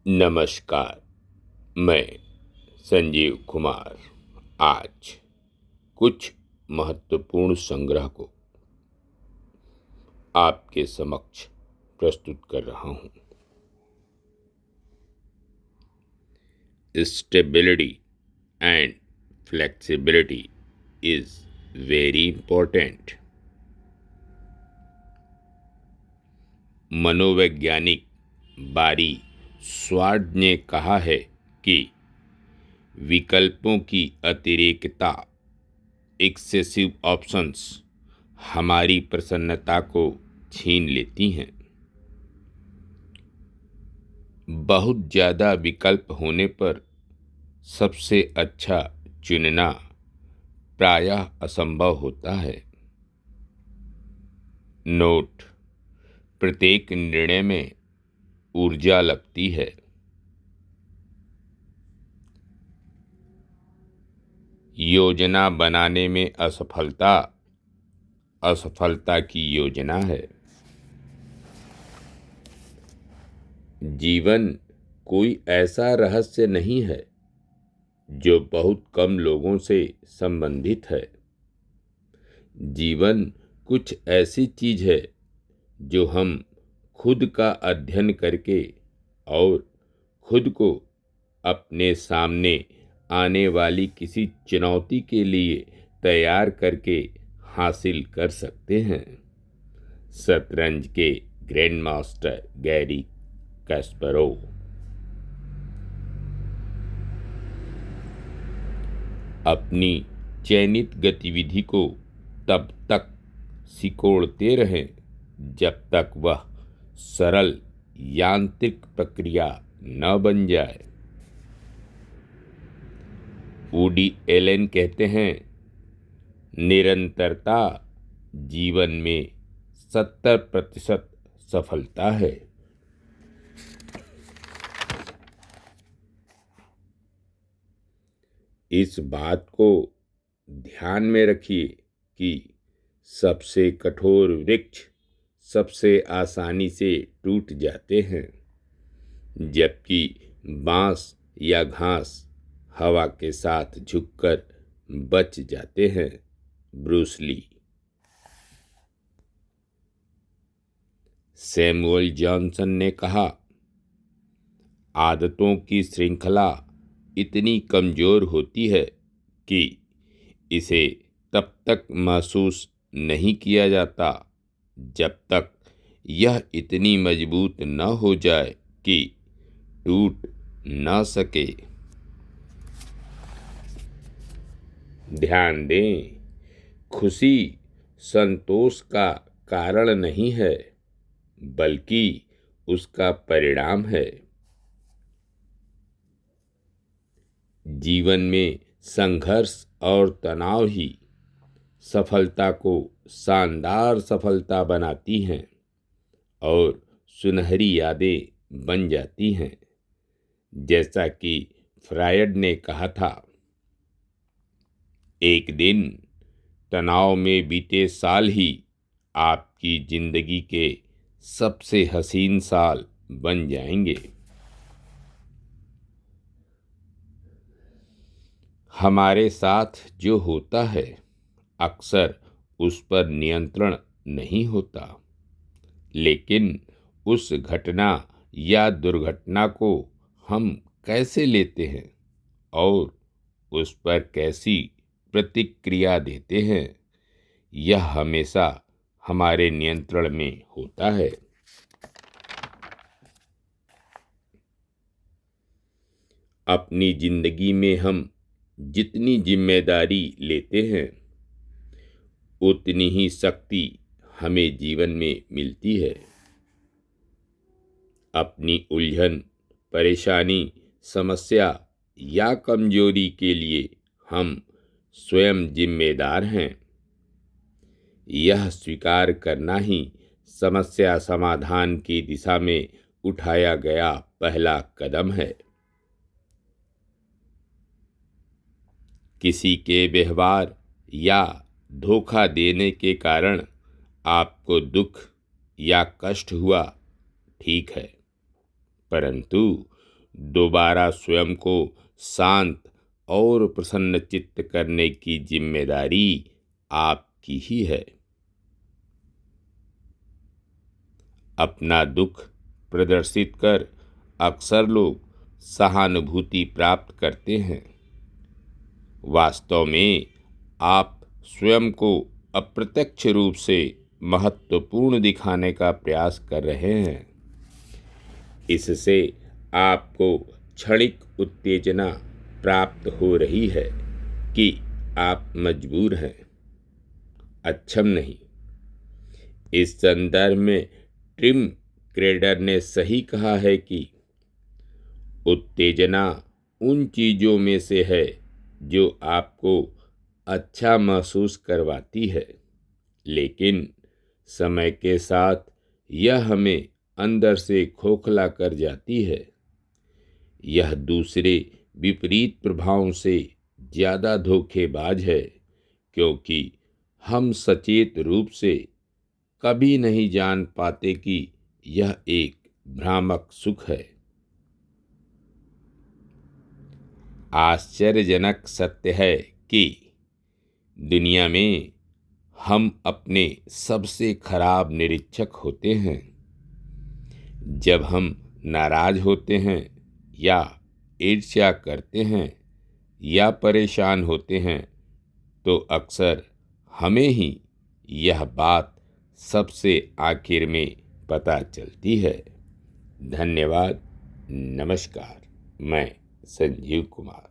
नमस्कार। मैं संजीव कुमार आज कुछ महत्वपूर्ण संग्रह को आपके समक्ष प्रस्तुत कर रहा हूं। Stability and flexibility is very important. मनोवैज्ञानिक बारी स्वार्ड ने कहा है कि विकल्पों की अतिरेकता एक्सेसिव ऑप्शंस हमारी प्रसन्नता को छीन लेती हैं। बहुत ज़्यादा विकल्प होने पर सबसे अच्छा चुनना प्रायः असंभव होता है। नोट: प्रत्येक निर्णय में ऊर्जा लगती है। योजना बनाने में असफलता असफलता की योजना है। जीवन कोई ऐसा रहस्य नहीं है जो बहुत कम लोगों से संबंधित है। जीवन कुछ ऐसी चीज है जो हम खुद का अध्ययन करके और खुद को अपने सामने आने वाली किसी चुनौती के लिए तैयार करके हासिल कर सकते हैं। शतरंज के ग्रैंड मास्टर गैरी कैस्परोव। अपनी चयनित गतिविधि को तब तक सिकोड़ते रहें जब तक वह सरल यांत्रिक प्रक्रिया न बन जाए। वुडी एलन कहते हैं, निरंतरता जीवन में 70% सफलता है। इस बात को ध्यान में रखिए कि सबसे कठोर वृक्ष सबसे आसानी से टूट जाते हैं, जबकि बांस या घास हवा के साथ झुककर बच जाते हैं। Bruce Lee. सैमुअल जॉनसन ने कहा, आदतों की श्रृंखला इतनी कमजोर होती है कि इसे तब तक महसूस नहीं किया जाता जब तक यह इतनी मजबूत न हो जाए कि टूट न सके। ध्यान दें, खुशी संतोष का कारण नहीं है, बल्कि उसका परिणाम है। जीवन में संघर्ष और तनाव ही सफलता को शानदार सफलता बनाती हैं और सुनहरी यादें बन जाती हैं। जैसा कि फ्रायड ने कहा था, एक दिन तनाव में बीते साल ही आपकी जिंदगी के सबसे हसीन साल बन जाएंगे। हमारे साथ जो होता है अक्सर उस पर नियंत्रण नहीं होता, लेकिन उस घटना या दुर्घटना को हम कैसे लेते हैं और उस पर कैसी प्रतिक्रिया देते हैं, यह हमेशा हमारे नियंत्रण में होता है। अपनी जिंदगी में हम जितनी जिम्मेदारी लेते हैं उतनी ही शक्ति हमें जीवन में मिलती है। अपनी उलझन, परेशानी, समस्या या कमजोरी के लिए हम स्वयं जिम्मेदार हैं। यह स्वीकार करना ही समस्या समाधान की दिशा में उठाया गया पहला कदम है। किसी के व्यवहार या धोखा देने के कारण आपको दुख या कष्ट हुआ, ठीक है, परंतु दोबारा स्वयं को शांत और प्रसन्न चित्त करने की जिम्मेदारी आपकी ही है। अपना दुख प्रदर्शित कर अक्सर लोग सहानुभूति प्राप्त करते हैं। वास्तव में आप स्वयं को अप्रत्यक्ष रूप से महत्वपूर्ण दिखाने का प्रयास कर रहे हैं। इससे आपको क्षणिक उत्तेजना प्राप्त हो रही है कि आप मजबूर हैं, अक्षम नहीं। इस संदर्भ में टिम क्रेडर ने सही कहा है कि उत्तेजना उन चीज़ों में से है जो आपको अच्छा महसूस करवाती है, लेकिन समय के साथ यह हमें अंदर से खोखला कर जाती है। यह दूसरे विपरीत प्रभावों से ज़्यादा धोखेबाज है, क्योंकि हम सचेत रूप से कभी नहीं जान पाते कि यह एक भ्रामक सुख है। आश्चर्यजनक सत्य है कि दुनिया में हम अपने सबसे खराब निरीक्षक होते हैं। जब हम नाराज होते हैं या ईर्ष्या करते हैं या परेशान होते हैं, तो अक्सर हमें ही यह बात सबसे आखिर में पता चलती है। धन्यवाद। नमस्कार। मैं संजीव कुमार।